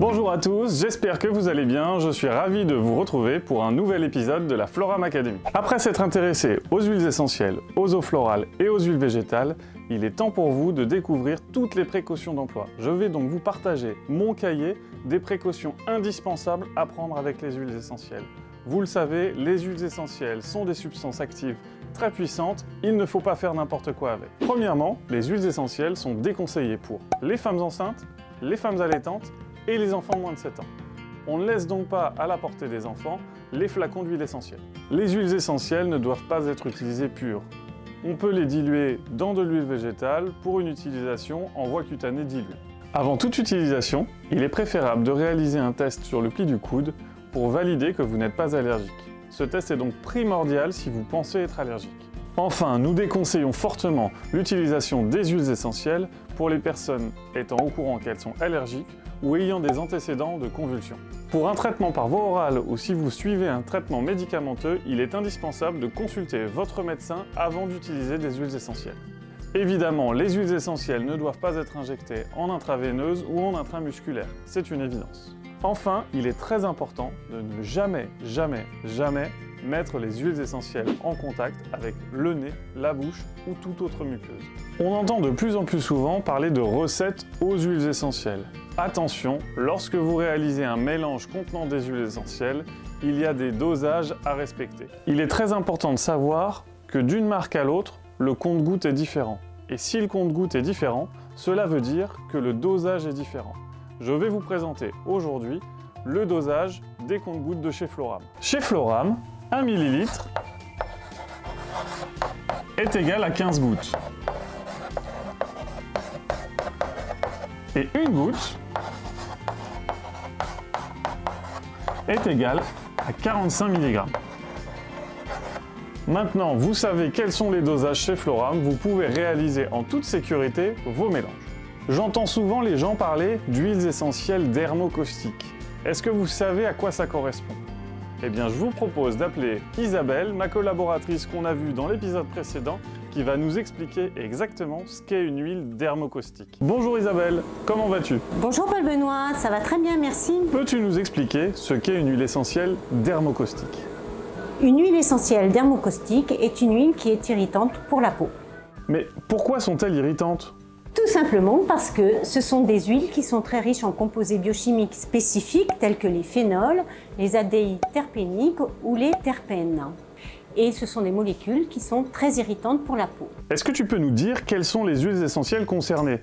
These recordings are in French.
Bonjour à tous, j'espère que vous allez bien, je suis ravi de vous retrouver pour un nouvel épisode de la Floram Academy. Après s'être intéressé aux huiles essentielles, aux eaux florales et aux huiles végétales, il est temps pour vous de découvrir toutes les précautions d'emploi. Je vais donc vous partager mon cahier des précautions indispensables à prendre avec les huiles essentielles. Vous le savez, les huiles essentielles sont des substances actives très puissantes, il ne faut pas faire n'importe quoi avec. Premièrement, les huiles essentielles sont déconseillées pour les femmes enceintes, les femmes allaitantes et les enfants de moins de 7 ans. On ne laisse donc pas à la portée des enfants les flacons d'huile essentielle. Les huiles essentielles ne doivent pas être utilisées pures. On peut les diluer dans de l'huile végétale pour une utilisation en voie cutanée diluée. Avant toute utilisation, il est préférable de réaliser un test sur le pli du coude pour valider que vous n'êtes pas allergique. Ce test est donc primordial si vous pensez être allergique. Enfin, nous déconseillons fortement l'utilisation des huiles essentielles pour les personnes étant au courant qu'elles sont allergiques ou ayant des antécédents de convulsions. Pour un traitement par voie orale ou si vous suivez un traitement médicamenteux, il est indispensable de consulter votre médecin avant d'utiliser des huiles essentielles. Évidemment, les huiles essentielles ne doivent pas être injectées en intraveineuse ou en intramusculaire, c'est une évidence. Enfin, il est très important de ne jamais mettre les huiles essentielles en contact avec le nez, la bouche ou toute autre muqueuse. On entend de plus en plus souvent parler de recettes aux huiles essentielles. Attention, lorsque vous réalisez un mélange contenant des huiles essentielles, il y a des dosages à respecter. Il est très important de savoir que d'une marque à l'autre, le compte-gouttes est différent. Et si le compte-gouttes est différent, cela veut dire que le dosage est différent. Je vais vous présenter aujourd'hui le dosage des compte-gouttes de chez Floram. Chez Floram, 1 ml est égal à 15 gouttes. Et une goutte est égale à 45 mg. Maintenant, vous savez quels sont les dosages chez Floram, vous pouvez réaliser en toute sécurité vos mélanges. J'entends souvent les gens parler d'huiles essentielles dermocaustiques. Est-ce que vous savez à quoi ça correspond? Eh bien, je vous propose d'appeler Isabelle, ma collaboratrice qu'on a vue dans l'épisode précédent, qui va nous expliquer exactement ce qu'est une huile dermocaustique. Bonjour Isabelle, comment vas-tu? Bonjour Paul Benoît, ça va très bien, merci. Peux-tu nous expliquer ce qu'est une huile essentielle dermocaustique? Une huile essentielle dermocaustique est une huile qui est irritante pour la peau. Mais pourquoi sont-elles irritantes? Tout simplement parce que ce sont des huiles qui sont très riches en composés biochimiques spécifiques tels que les phénols, les aldéhydes terpéniques ou les terpènes. Et ce sont des molécules qui sont très irritantes pour la peau. Est-ce que tu peux nous dire quelles sont les huiles essentielles concernées?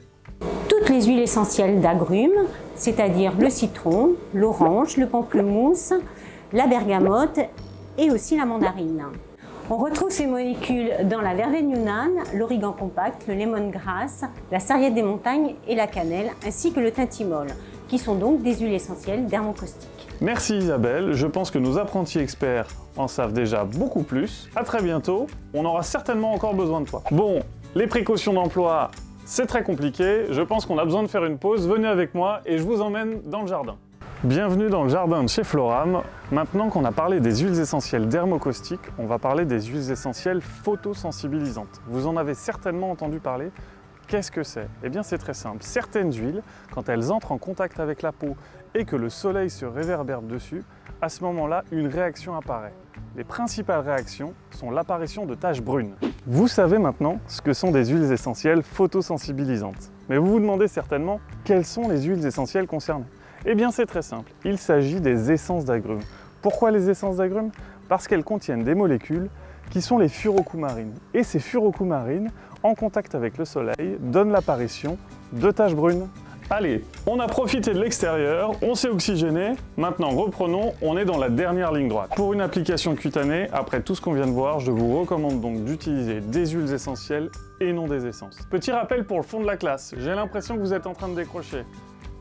Toutes les huiles essentielles d'agrumes, c'est-à-dire le citron, l'orange, le pamplemousse, la bergamote et aussi la mandarine. On retrouve ces molécules dans la verveine yunnan, l'origan compact, le lemongrass, la sarriette des montagnes et la cannelle, ainsi que le thymol, qui sont donc des huiles essentielles dermocaustiques. Merci Isabelle, je pense que nos apprentis experts en savent déjà beaucoup plus. À très bientôt, on aura certainement encore besoin de toi. Bon, les précautions d'emploi, c'est très compliqué, je pense qu'on a besoin de faire une pause. Venez avec moi et je vous emmène dans le jardin. Bienvenue dans le jardin de chez Floram. Maintenant qu'on a parlé des huiles essentielles dermocaustiques, on va parler des huiles essentielles photosensibilisantes. Vous en avez certainement entendu parler. Qu'est-ce que c'est? Eh bien c'est très simple. Certaines huiles, quand elles entrent en contact avec la peau et que le soleil se réverbère dessus, à ce moment-là, une réaction apparaît. Les principales réactions sont l'apparition de taches brunes. Vous savez maintenant ce que sont des huiles essentielles photosensibilisantes. Mais vous vous demandez certainement quelles sont les huiles essentielles concernées. Eh bien c'est très simple, il s'agit des essences d'agrumes. Pourquoi les essences d'agrumes? Parce qu'elles contiennent des molécules qui sont les furocoumarines. Et ces furocoumarines, en contact avec le soleil, donnent l'apparition de taches brunes. Allez, on a profité de l'extérieur, on s'est oxygéné, maintenant reprenons, on est dans la dernière ligne droite. Pour une application cutanée, après tout ce qu'on vient de voir, je vous recommande donc d'utiliser des huiles essentielles et non des essences. Petit rappel pour le fond de la classe, j'ai l'impression que vous êtes en train de décrocher.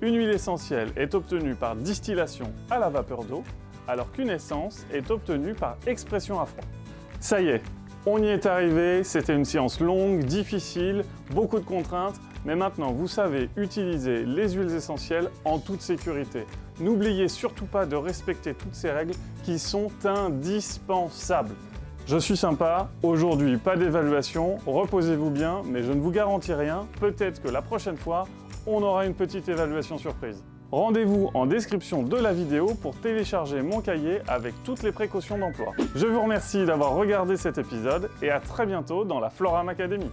Une huile essentielle est obtenue par distillation à la vapeur d'eau, alors qu'une essence est obtenue par expression à froid. Ça y est, on y est arrivé, c'était une séance longue, difficile, beaucoup de contraintes, mais maintenant vous savez utiliser les huiles essentielles en toute sécurité. N'oubliez surtout pas de respecter toutes ces règles qui sont indispensables. Je suis sympa, aujourd'hui pas d'évaluation, reposez-vous bien, mais je ne vous garantis rien, peut-être que la prochaine fois, on aura une petite évaluation surprise. Rendez-vous en description de la vidéo pour télécharger mon cahier avec toutes les précautions d'emploi. Je vous remercie d'avoir regardé cet épisode et à très bientôt dans la Floram Academy.